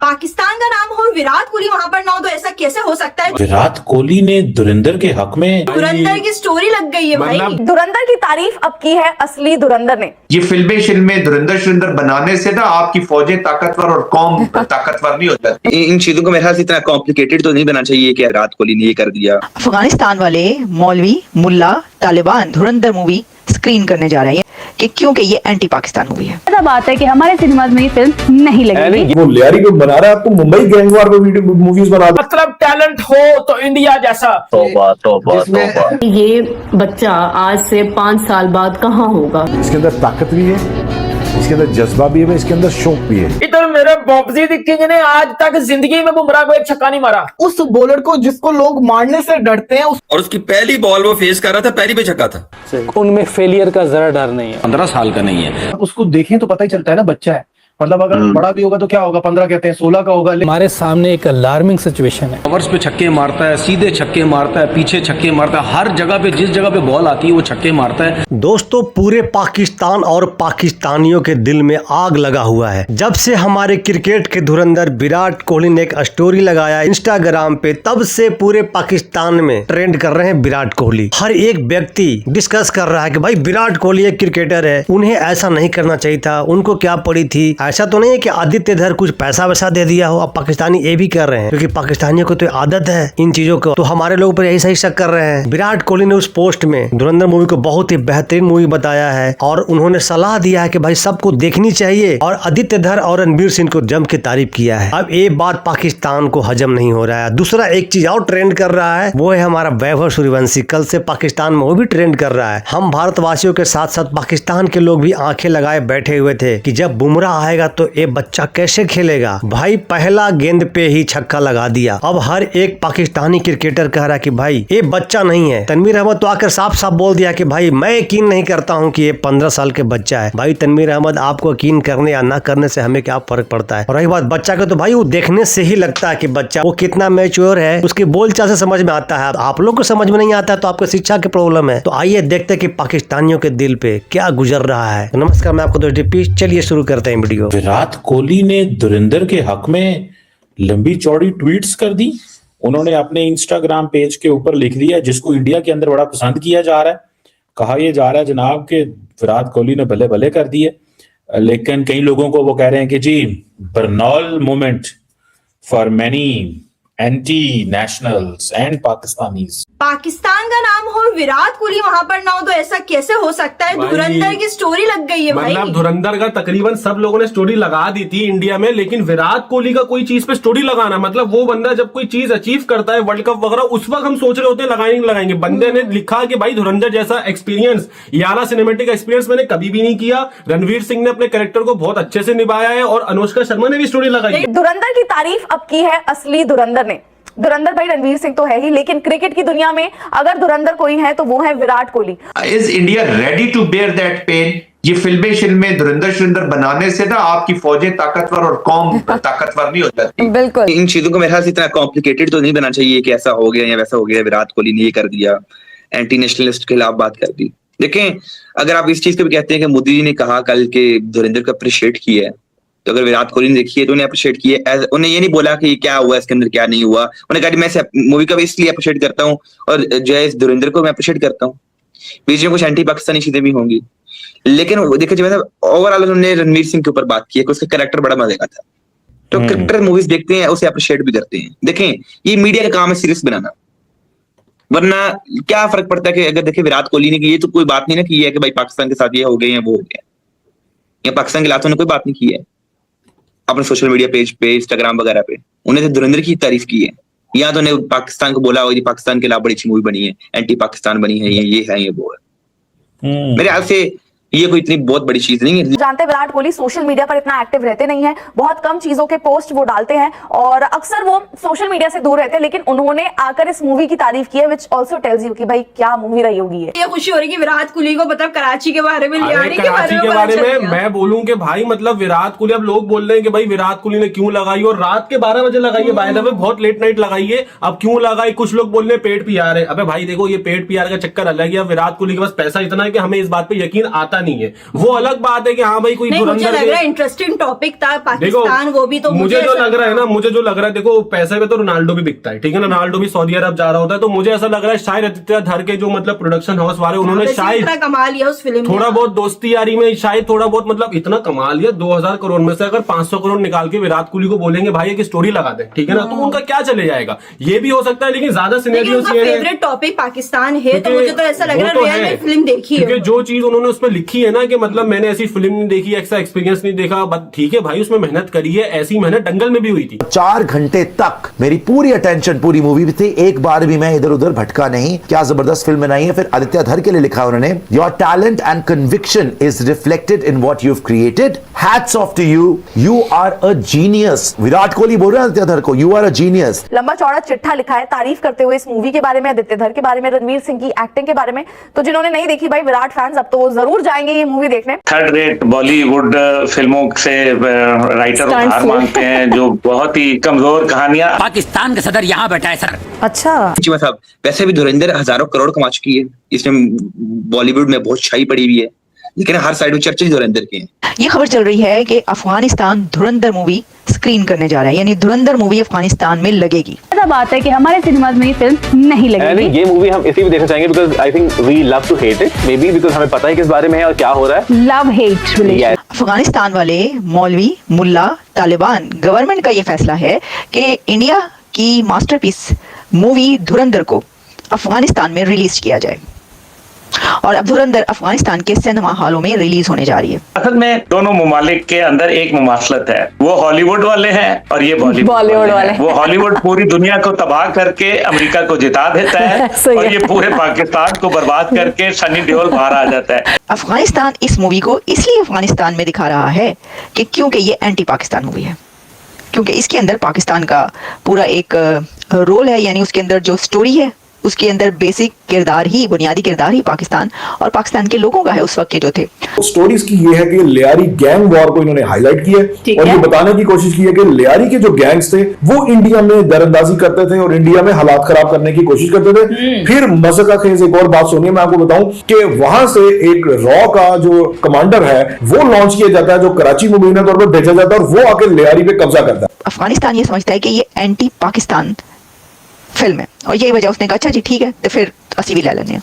पाकिस्तान का नाम हो, विराट कोहली वहाँ पर ना हो, तो ऐसा कैसे हो सकता है? विराट कोहली ने धुरंधर के हक में धुरंधर की स्टोरी लग गई है भाई। धुरंधर की तारीफ अब की है असली धुरंधर ने। ये फिल्में धुरंधर बनाने से ना आपकी फौजें ताकतवर और कौम ताकतवर नहीं हो जाती। इन चीजों को मेरे ख्याल से इतना कॉम्प्लिकेटेड तो नहीं बना चाहिए कि विराट कोहली ने ये कर दिया। अफगानिस्तान वाले मौलवी मुल्ला तालिबान धुरंधर मूवी स्क्रीन करने जा रहे हैं कि क्योंकि ये एंटी पाकिस्तान मूवी है। ऐसा बात है कि हमारे सिनेमाज में ये फिल्म नहीं लगेगी। वो लियारी को बना रहा है, आपको मुंबई गैंगवार पे वीडियो मूवीज बना दो। मतलब टैलेंट हो तो इंडिया जैसा। तौबा तौबा तौबा। ये बच्चा आज से 5 साल बाद कहाँ होगा? इसके अंदर ताकत भी है, इसके अंदर जज्बा भी है, इसके अंदर शौक भी है। इधर मेरे बॉब्जी द किंग ने आज तक जिंदगी में बुमराह को एक छक्का नहीं मारा। उस बॉलर को जिसको लोग मारने से डरते हैं और उसकी पहली बॉल वो फेस कर रहा था, पहली पे छक्का था। उनमें फेलियर का जरा डर नहीं है। 15 साल का नहीं है। उसको देखें तो पता ही चलता है ना, बच्चा है। मतलब अगर बड़ा भी होगा तो क्या होगा, 15 कहते हैं, 16 का होगा। हमारे सामने एक अलार्मिंग सिचुएशन है। कवर्स पे छक्के मारता है, सीधे छक्के मारता है, पीछे छक्के मारता है, हर जगह पे जिस जगह पे बॉल आती है वो छक्के मारता है। दोस्तों, पूरे पाकिस्तान और पाकिस्तानियों के दिल में आग लगा हुआ है। जब से हमारे क्रिकेट के धुरंधर विराट कोहली ने एक स्टोरी लगाया इंस्टाग्राम पे, तब से पूरे पाकिस्तान में ट्रेंड कर रहे हैं विराट कोहली। हर एक व्यक्ति डिस्कस कर रहा है कि भाई विराट कोहली एक क्रिकेटर है, उन्हें ऐसा नहीं करना चाहिए था, उनको क्या पड़ी थी। ऐसा तो नहीं है कि आदित्य धर कुछ पैसा वैसा दे दिया हो। अब पाकिस्तानी ये भी कर रहे हैं, क्योंकि पाकिस्तानियों को तो आदत है इन चीजों को, तो हमारे लोगों पर यही सही शक कर रहे हैं। विराट कोहली ने उस पोस्ट में धुरंधर मूवी को बहुत ही बेहतरीन मूवी बताया है और उन्होंने सलाह दिया है कि भाई सबको देखनी चाहिए, और आदित्य धर और रणवीर सिंह को जम के तारीफ किया है। अब ये बात पाकिस्तान को हजम नहीं हो रहा है। दूसरा एक चीज और ट्रेंड कर रहा है, वो है हमारा वैभव सूर्यवंशी। कल से पाकिस्तान में वो भी ट्रेंड कर रहा है। हम भारतवासियों के साथ साथ पाकिस्तान के लोग भी आंखें लगाए बैठे हुए थे कि जब बुमराह आएगा तो ये बच्चा कैसे खेलेगा। भाई पहला गेंद पे ही छक्का लगा दिया। अब हर एक पाकिस्तानी क्रिकेटर कह रहा है कि भाई ये बच्चा नहीं है। तनवीर अहमद तो आकर साफ साफ बोल दिया कि भाई मैं यकीन नहीं करता हूं कि ये 15 साल के बच्चा है। भाई तनवीर अहमद, आपको यकीन करने या ना करने से हमें क्या फर्क पड़ता है। और रही बात बच्चा का, तो भाई वो देखने से ही लगता है कि बच्चा वो कितना मैच्योर है, उसके बोलचाल से समझ में आता है। आप लोग को समझ में नहीं आता है तो आपको शिक्षा की प्रॉब्लम है। तो आइए देखते हैं कि पाकिस्तानियों के दिल पे क्या गुजर रहा है। नमस्कार, मैं आपको चलिए शुरू करते हैं वीडियो। विराट कोहली ने धुरंधर के हक में लंबी चौड़ी ट्वीट्स कर दी। उन्होंने अपने इंस्टाग्राम पेज के ऊपर लिख दिया, जिसको इंडिया के अंदर बड़ा पसंद किया जा रहा है। कहा यह जा रहा है जनाब कि विराट कोहली ने भले भले कर दिए, लेकिन कई लोगों को वो कह रहे हैं कि जी Burnol moment for many anti nationals and Pakistanis. Pakistan का नाम हो, विराट कोहली वहाँ पर ना हो, तो ऐसा कैसे हो सकता है? धुरंधर की स्टोरी लग गई है भाई। मतलब धुरंधर का तकरीबन सब लोगों ने स्टोरी लगा दी थी इंडिया में, लेकिन विराट कोहली का कोई चीज पे स्टोरी लगाना, मतलब वो बंदा जब कोई चीज अचीव करता है वर्ल्ड कप वगैरह, उस वक्त हम सोच रहे होते हैं लगाएंगे। बंदे ने लिखा कि भाई धुरंधर जैसा एक्सपीरियंस, याना सिनेमेटिक एक्सपीरियंस मैंने कभी भी नहीं किया। रणवीर सिंह ने अपने कैरेक्टर को बहुत अच्छे से निभाया है और अनुष्का शर्मा ने भी स्टोरी लगाई है। धुरंधर की तारीफ अब की है असली धुरंधर ने। धुरंधर भाई रणवीर सिंह तो है ही, लेकिन क्रिकेट की दुनिया में अगर धुरंधर कोई है तो वो है Virat Kohli. Is India ready to bear that pain? ये फिल्में धुरंधर बनाने से ना आपकी फौजें ताकतवर और कौम ताकतवर नहीं हो जाती। बिल्कुल। इन चीजों को मेरे ख्याल से इतना कॉम्प्लिकेटेड तो नहीं बना चाहिए कि ऐसा हो गया या वैसा हो गया, विराट कोहली ने ये कर दिया, एंटी नेशनलिस्ट के खिलाफ बात कर दी। देखें, अगर आप इस चीज को भी कहते हैं कि मोदी जी ने कहा कल के धुरंधर को अप्रिशिएट किया है, तो अगर विराट कोहली ने देखी है तो उन्हें अप्रिशिएट किया। उन्हें ये नहीं बोला कि क्या हुआ इसके अंदर, क्या नहीं हुआ। उन्हें कहा मैं मूवी को भी इसलिए अप्रिशिएट करता हूँ और जो है इस धुरंधर को मैं अप्रिशिएट करता हूँ। बीच में कुछ एंटी पाकिस्तानी चीजें भी होंगी, लेकिन देखिए मतलब ओवरऑल उन्होंने रणवीर सिंह के ऊपर बात की है कि उसका कैरेक्टर बड़ा मजे का था। तो क्रिकेटर मूवीज देखते हैं, उसे अप्रिशिएट भी करते हैं। देखें, ये मीडिया का काम है सीरियस बनाना, वरना क्या फर्क पड़ता है कि अगर देखे विराट कोहली ने की, ये तो कोई बात नहीं ना की है कि भाई पाकिस्तान के साथ ये हो गए या वो हो गया, या पाकिस्तान के खिलाफ कोई बात नहीं की है अपने सोशल मीडिया पेज पे, इंस्टाग्राम वगैरह पे। उन्हें तो धुरंधर की तारीफ की है, या तो उन्हें पाकिस्तान को बोला होगा पाकिस्तान के खिलाफ बड़ी अच्छी मूवी बनी है, एंटी पाकिस्तान बनी है, ये है ये वो है। मेरे ख्याल से ये कोई इतनी बहुत बड़ी चीज नहीं है। जानते विराट कोहली सोशल मीडिया पर इतना एक्टिव रहते नहीं है, बहुत कम चीजों के पोस्ट वो डालते हैं और अक्सर वो सोशल मीडिया से दूर रहते हैं, लेकिन उन्होंने आकर इस मूवी की तारीफ की है, विच ऑल्सो टेल्स यू कि भाई क्या मूवी रही होगी। ये खुशी हो रही है विराट कोहली को, मतलब कराची के बारे में, लियारी के बारे में मैं बोलूं कि भाई मतलब विराट कोहली, अब लोग बोल रहे हैं कि भाई विराट कोहली ने क्यों लगाई, और रात के 12 बजे लगाई है, बाय द वे बहुत लेट नाइट लगाई है। अब क्यों लगाई, कुछ लोग बोल रहे हैं पेट पीआर है। अबे भाई देखो, ये पेट पीआर का चक्कर अलग है। विराट कोहली के पास पैसा इतना है कि हमें इस बात पे यकीन आता नहीं है। वो अलग बात है कि हाँ भाई कोई नहीं, मुझे धुरंधर लग रहा है इंटरेस्टिंग टॉपिक था पाकिस्तान, वो भी तो मुझे जो लग रहा है ना, मुझे जो लग रहा है, देखो पैसे पे तो रोनाल्डो भी बिकता है, ठीक है ना, रोनाल्डो भी सऊदी अरब जा रहा होता है, तो मुझे ऐसा लग रहा है शायद आदित्य धर के जो मतलब प्रोडक्शन हाउस वाले उन्होंने शायद कमा लिया उस फिल्म थोड़ा बहुत दोस्ती यारी में, शायद थोड़ा बहुत मतलब इतना कमा लिया। 2000 करोड़ में से अगर 500 करोड़ निकाल के विराट कोहली को बोलेंगे भाई एक स्टोरी लगा दे, ठीक है ना, तो उनका क्या चले जाएगा, ये भी हो सकता है। लेकिन ज्यादा सिनेरियो फेवरेट टॉपिक पाकिस्तान है, तो मुझे तो ऐसा लग रहा है रियल में फिल्म देखी है, क्योंकि जो चीज उन्होंने उसमें लिखी है ना कि मतलब मैंने ऐसी फिल्म नहीं देखी, ऐसा एक्सपीरियंस नहीं देखा, बट ठीक है भाई उसमें मेहनत करी है, ऐसी मेहनत दंगल में भी हुई थी। 4 घंटे तक मेरी पूरी अटेंशन पूरी मूवी में थी, एक बार भी मैं इधर उधर भटका नहीं। क्या जबरदस्त फिल्म बनाई है। फिर आदित्य धर के लिए लिखा उन्होंने, your talent and conviction is reflected in what you have created, hats off to you, you are a genius. Virat Kohli बोल रहे हैं आदित्य धर को, यू आर अ जीनियस। लंबा चौड़ा चिट्ठा लिखा है तारीफ करते हुए इस मूवी के बारे में, आदित्य धर के बारे में, रणवीर सिंह की एक्टिंग के बारे में। तो जिन्होंने नहीं देखी भाई विराट फैंस, अब तो जरूर जाएंगे ये मूवी देखने। थर्ड रेट बॉलीवुड फिल्मों से राइटर उधार मांगते हैं, जो बहुत ही कमजोर कहानियां। पाकिस्तान का सदर यहाँ बैठा है सर। अच्छा चीमा साहब, वैसे भी धुरंधर हजारों करोड़ कमा चुकी है, इसमें बॉलीवुड में बहुत छाई पड़ी हुई है, लेकिन हर साइड में चर्चे धुरंधर की है। ये खबर चल रही है कि अफगानिस्तान धुरंधर मूवी स्क्रीन करने जा रहा है, यानी धुरंधर मूवी अफगानिस्तान में लगेगी। बात है कि हमारे सिनेमाज में ये फिल्म नहीं लगेगी। ये मूवी हम इसलिए भी देखना चाहेंगे because I think we love to hate it, maybe because हमें पता है किस बारे में है और क्या हो रहा है। Love hate relation. अफगानिस्तान वाले मौलवी, मुल्ला, तालिबान गवर्नमेंट का ये फैसला है कि इंडिया की मास्टरपीस मूवी धुरंधर को अफगानिस्तान में रिलीज किया जाए, और अब धुरंधर अफगानिस्तान के सिनेमा हॉलों में रिलीज होने जा रही है। असल में दोनों ममालिक के अंदर एक मुमासलत है, वो हॉलीवुड वाले हैं और ये बॉलीवुड वाले हैं। वो हॉलीवुड पूरी दुनिया को तबाह करके अमेरिका को जिता देता है और ये पूरे पाकिस्तान को बर्बाद करके सनी देओल बाहर आ जाता है। अफगानिस्तान इस मूवी को इसलिए अफगानिस्तान में दिखा रहा है कि क्योंकि ये एंटी पाकिस्तान मूवी है, क्योंकि इसके अंदर पाकिस्तान का पूरा एक रोल है, यानी उसके अंदर जो स्टोरी है उसके अंदर बेसिक किरदार ही, बुनियादी किरदार ही पाकिस्तान और पाकिस्तान के लोगों का है उस वक्त के जो थे। स्टोरीज की ये है कि लियारी गैंग वॉर को इन्होंने हाईलाइट किया है और ये बताने की कोशिश की है कि लियारी के जो गैंग्स थे वो इंडिया में दरअंदाजी करते थे और इंडिया में हालात खराब करने की कोशिश करते थे। फिर मज़े खेज एक और बात सुनिए, मैं आपको बताऊं कि वहां से एक रॉ का जो कमांडर है वो लॉन्च किया जाता है, जो कराची मुबीना तौर पर भेजा जाता है और वो आके लियारी पे कब्जा करता है। अफगानिस्तान ये समझता है कि ये एंटी पाकिस्तान फिल्म है और यही वजह उसने कहा अच्छा जी ठीक है तो फिर असी भी ले लेने हैं।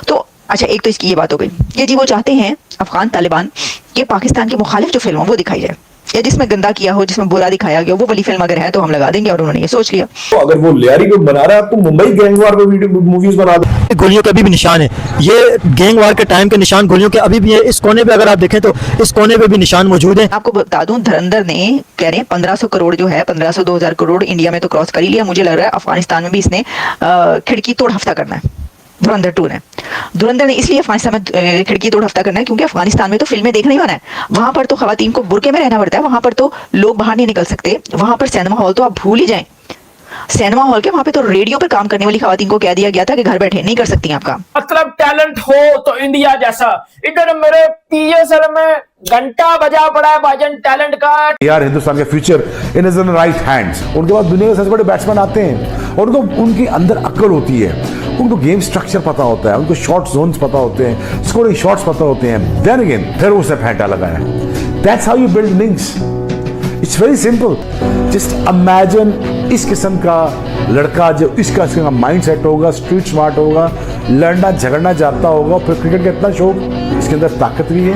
तो अच्छा, एक तो इसकी ये बात हो गई कि जी वो चाहते हैं अफगान तालिबान के पाकिस्तान के मुखालिफ जो फिल्म हो वो दिखाई जाए, या जिसमें गंदा किया हो, जिसमें बुरा दिखाया गया, वो वाली फिल्म अगर है तो हम लगा देंगे, और उन्होंने ये सोच लिया। तो अगर वो लियारी पे बना रहा है तो मुंबई गैंग वॉर पे मूवीज बना दो। गोलियों के अभी भी निशान है, ये गैंग वार के टाइम के निशान गोलियों के अभी भी है। इस कोने पे अगर आप देखें तो इस कोने पे भी निशान मौजूद है। आपको बता दूं, धुरंधर ने कह रहे हैं 1500 करोड़ जो है, 1500-2000 करोड़ इंडिया में तो क्रॉस कर ही लिया। मुझे लग रहा है अफगानिस्तान में भी इसने खिड़की तोड़ हफ्ता करना है। धुरंधर 2 ने, धुरंधर ने इसलिए अफगानिस्तान में खिड़की तोड़ हफ्ता करना है क्योंकि अफगानिस्तान में तो फिल्में देखना ही होना है। वहां पर तो खवातीन को बुर्के में रहना पड़ता है, वहां पर तो लोग बाहर नहीं निकल सकते, वहां पर सिनेमा हॉल तो आप भूल ही जाएं। सिनेमा हॉल के वहां पे तो रेडियो पर काम करने वाली खवातीन को कह दिया गया था कि घर बैठे नहीं कर सकती आप काम। मतलब टैलेंट हो तो इंडिया जैसा, इधर मेरे पीएसएल में घंटा बजा पड़ा है भाईजान टैलेंट का। यार हिंदुस्तान का future in is in right hands. उनके बाद दुनिया के सबसे बड़े बैट्समैन आते हैं और उनको उनके अंदर अक्ल होती है, उनको गेम स्ट्रक्चर पता होता है, उनको शॉर्ट जोन्स पता होते हैं, स्कोरिंग शॉट्स पता होते हैं। देन अगेन फिर उसे फेंटा लगाया। That's how you build innings. It's very simple. Just imagine इस किस्म का लड़का जो इसका माइंड सेट होगा, स्ट्रीट स्मार्ट होगा, लड़ना झगड़ना जानता होगा, फिर क्रिकेट का इतना शौक, इसके अंदर ताकत भी है,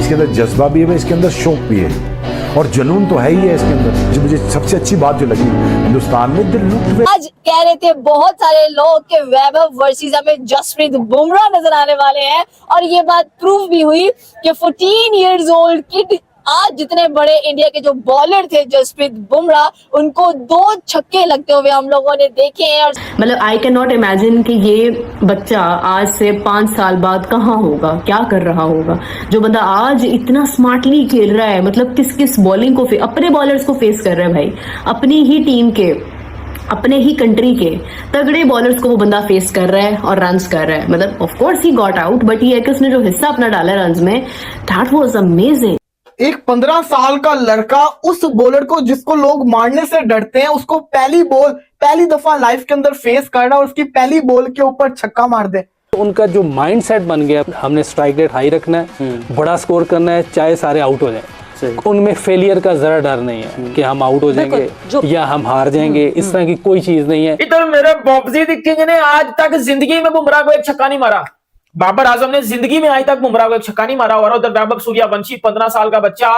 इसके अंदर जज्बा भी है, इसके अंदर शौक भी है और जुनून तो है ही है इसके अंदर। जो मुझे सबसे अच्छी बात जो लगी हिंदुस्तान में, आज कह रहे थे बहुत सारे लोग के वैभव वर्सेस हमें जसप्रीत बुमराह नजर आने वाले हैं, और ये बात प्रूव भी हुई कि 14 इयर्स ओल्ड किड आज जितने बड़े इंडिया के जो बॉलर थे जसप्रीत बुमराह, उनको 2 छक्के लगते हुए हम लोगों ने देखे हैं। और मतलब आई कैन नॉट इमेजिन कि ये बच्चा आज से 5 साल बाद कहाँ होगा, क्या कर रहा होगा। जो बंदा आज इतना स्मार्टली खेल रहा है, मतलब किस किस बॉलिंग को अपने बॉलर्स को फेस कर रहा है भाई, अपनी ही टीम के, अपने ही कंट्री के तगड़े बॉलर्स को वो बंदा फेस कर रहा है और रन्स कर रहा है। मतलब of course he got out, but ये है कि उसने जो हिस्सा अपना डाला रन्स में, दैट वाज अमेजिंग। एक 15 साल का लड़का उस बॉलर को जिसको लोग मारने से डरते हैं, उसको पहली दफा लाइफ के अंदर फेस कर रहा है और उसकी पहली बॉल के ऊपर छक्का मार दे। उनका जो माइंड सेट बन गया, हमने स्ट्राइक रेट हाई रखना है, बड़ा स्कोर करना है, चाहे सारे आउट हो जाए। उनमें फेलियर का जरा डर नहीं है कि हम आउट हो जाएंगे या हम हार जाएंगे, इस तरह की कोई चीज नहीं है। इधर मेरे बॉब्जी दी किंग ने आज तक जिंदगी में बुमराह को एक छक्का नहीं मारा। बाबर आजम ने जिंदगी में आज तक बुमराह को एक छक्का नहीं मारा। और उधर वैभव सूर्यवंशी 15 साल का बच्चा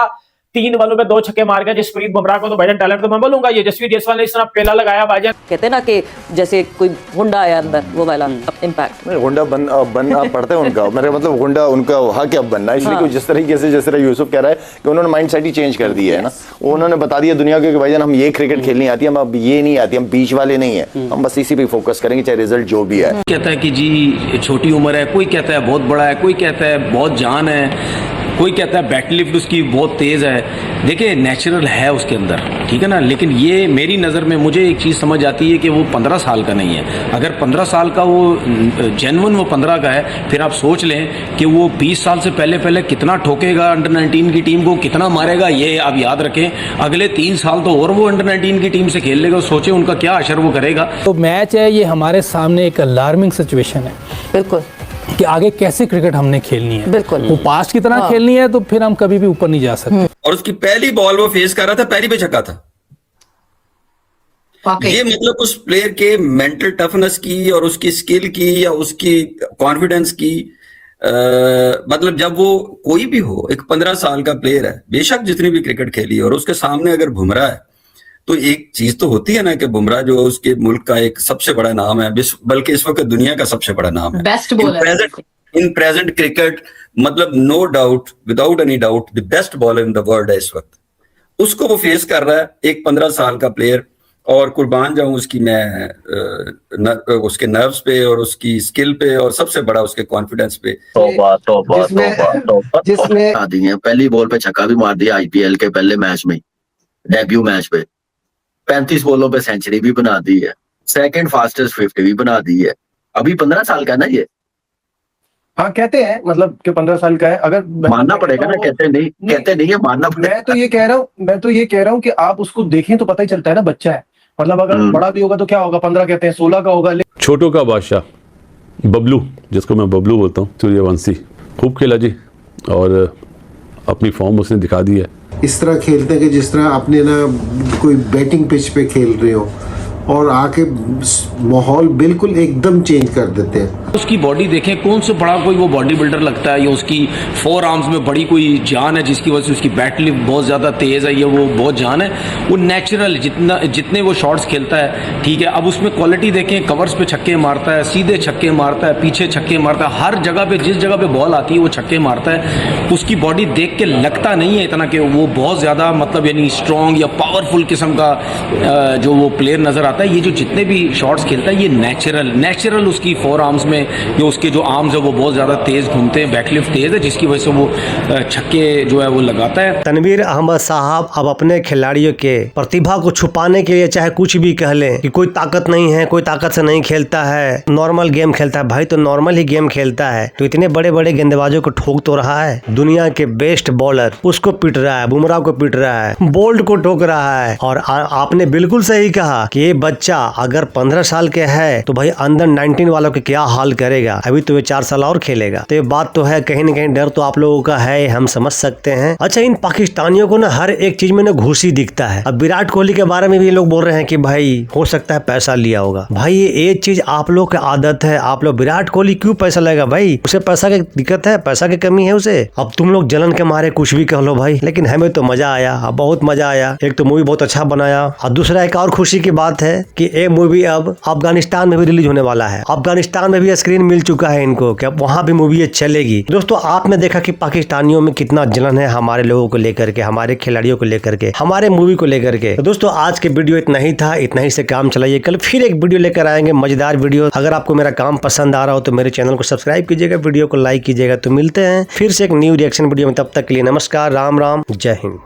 3 बॉलों में 2 छक्के मार गया। जसप्रीत बुमराह को तो भाईजान टैलेंट तो मैं बोलूंगा, ये जसवीर जायसवाल ने इस तरह पहला लगाया भाईजान। कहते ना कि जैसे कोई गुंडा आया अंदर, वो वाला इम्पैक्ट। गुंडा बनना पड़ता है उनका, मेरा मतलब गुंडा उनका हक है अब बनना, इसलिए कुछ जिस तरीके से जिस तरह यूसुफ कह रहा है कि उन्होंने माइंड सेट ही चेंज कर दिया है ना। उन्होंने बता दिया दुनिया को कि भाईजान हम ये क्रिकेट खेलनी आती है, हम अब ये नहीं आती, हम बीच वाले नहीं है, हम बस इसी पे फोकस करेंगे चाहे रिजल्ट जो भी है। कहता है कि जी छोटी उम्र है, कोई कहता है बहुत बड़ा है, कोई कहता है बहुत जान है, कोई कहता है बैट लिफ्ट उसकी बहुत तेज है। देखिए नेचुरल है उसके अंदर, ठीक है ना, लेकिन ये मेरी नज़र में मुझे एक चीज़ समझ आती है कि वो 15 साल का नहीं है। अगर 15 साल का वो जेन्युइन वो 15 का है, फिर आप सोच लें कि वो 20 साल से पहले कितना ठोकेगा अंडर 19 की टीम को, कितना मारेगा, ये आप याद रखें। अगले 3 साल तो और वो अंडर 19 की टीम से खेल लेगा, सोचे उनका क्या असर वो करेगा। तो मैच है ये हमारे सामने एक अलार्मिंग सिचुएशन है, बिल्कुल, कि आगे कैसे क्रिकेट हमने खेलनी है। बिल्कुल वो पास्ट की तरह खेलनी है तो फिर हम कभी भी ऊपर नहीं जा सकते। और उसकी पहली बॉल वो फेस कर रहा था, पहली पे छक्का था। ये मतलब उस प्लेयर के मेंटल टफनेस की और उसकी स्किल की या उसकी कॉन्फिडेंस की मतलब जब वो कोई भी हो, एक 15 साल का प्लेयर है, बेशक जितनी भी क्रिकेट खेली, और उसके सामने अगर बुमराह है तो एक चीज तो होती है ना कि बुमराह जो उसके मुल्क का एक सबसे बड़ा नाम है, बल्कि इस वक्त दुनिया का सबसे बड़ा नाम है, best bowler in present cricket, मतलब no doubt, without any doubt the best bowler in the world है इस वक्त। उसको वो फेस कर रहा है, एक 15 साल का प्लेयर, और कुर्बान जाऊं उसकी मैं उसके नर्व्स पे और उसकी स्किल पे और सबसे बड़ा उसके कॉन्फिडेंस पे। जिसमें पहली बॉल पे छक्का भी मार दिया आईपीएल के पहले मैच में, डेब्यू मैच पे 35 बॉलों पे सेंचुरी भी बना दी है, सेकंड फास्टेस्ट 50 भी बना दी है। अभी 15 साल का ना ये। हाँ कहते हैं मतलब कि 15 साल का है, अगर मानना पड़ेगा ना, कहते नहीं है, मानना पड़ेगा। मैं तो ये कह रहा हूँ कि आप उसको देखें तो पता ही चलता है ना, बच्चा है, मतलब अगर बड़ा भी होगा तो क्या होगा, 15 कहते हैं 16 का होगा। छोटों का बादशाह बबलू, जिसको मैं बबलू बोलता हूँ, सूर्यवंशी खूब खेला जी, और अपनी फॉर्म उसने दिखा दी है। इस तरह खेलते हैं कि जिस तरह आपने ना कोई बैटिंग पिच पे खेल रहे हो, और आके माहौल बिल्कुल एकदम चेंज कर देते हैं। उसकी बॉडी देखें, कौन से बड़ा कोई वो बॉडी बिल्डर लगता है, या उसकी 4 आर्म्स में बड़ी कोई जान है जिसकी वजह से उसकी बैट लिफ्ट बहुत ज्यादा तेज है, या वो बहुत जान है, वो नेचुरल जितने वो शॉट्स खेलता है, ठीक है। अब उसमें क्वालिटी देखें, कवर्स पे छक्के मारता है, सीधे छक्के मारता है, पीछे छक्के मारता है, हर जगह पे जिस जगह पे बॉल आती है वो छक्के मारता है। उसकी बॉडी देख के लगता नहीं है इतना कि वो बहुत ज्यादा मतलब यानी स्ट्रॉन्ग या पावरफुल किस्म का जो वो प्लेयर नजर आता है। ये जो जितने भी शॉट्स खेलता है, ये नेचुरल उसकी 4 आर्म्स में जो उसके जो आर्म्स है वो बहुत ज्यादा तेज घूमते हैं, बैकलिफ्ट तेज है, जिसकी वजह से वो छक्के जो है वो लगाता है। तनवीर अहमद साहब अब अपने खिलाड़ियों के प्रतिभा को छुपाने के लिए चाहे कुछ भी कह लें कि कोई ताकत नहीं है, कोई ताकत से नहीं खेलता है, नॉर्मल गेम खेलता है। भाई तो नॉर्मल ही गेम खेलता है तो इतने बड़े बड़े गेंदबाजों को ठोक तो रहा है। दुनिया के बेस्ट बॉलर उसको पीट रहा है, बुमराह को पीट रहा है, बोल्ट को ठोक रहा है। और आपने बिल्कुल सही कहा कि ये बच्चा अगर 15 साल के है तो भाई अंडर 19 वालों के क्या हाल करेगा। अभी तो ये 4 साल और खेलेगा। तो ये बात तो है, कहीं न कहीं डर तो आप लोगों का है, हम समझ सकते हैं। अच्छा, इन पाकिस्तानियों को ना हर एक चीज में ना घूस ही दिखता है। अब विराट कोहली के बारे में भी लोग बोल रहे हैं कि भाई हो सकता है पैसा लिया होगा। भाई ये एक चीज आप लोग की आदत है, आप लोग विराट कोहली क्यों पैसा लेगा भाई, उसे पैसा की दिक्कत है, पैसा की कमी है उसे। अब तुम लोग जलन के मारे कुछ भी कह लो भाई, लेकिन हमें तो मजा आया, बहुत मजा आया। एक तो मूवी बहुत अच्छा बनाया, और दूसरा एक और खुशी की बात है कि ये मूवी अब अफगानिस्तान में भी रिलीज होने वाला है। अफगानिस्तान में भी स्क्रीन मिल चुका है इनको कि अब वहां भी मूवी ये चलेगी। दोस्तों, आपने देखा कि पाकिस्तानियों में कितना जलन है हमारे लोगों को लेकर के, हमारे खिलाड़ियों को लेकर के, हमारे मूवी को लेकर के। तो दोस्तों, आज के वीडियो इतना ही था, इतना ही से काम चलाइए। कल फिर एक वीडियो लेकर आएंगे, मजेदार वीडियो। अगर आपको मेरा काम पसंद आ रहा हो तो मेरे चैनल को सब्सक्राइब कीजिएगा, वीडियो को लाइक कीजिएगा। तो मिलते हैं फिर से एक न्यू रिएक्शन वीडियो में, तब तक के लिए नमस्कार, राम राम, जय हिंद।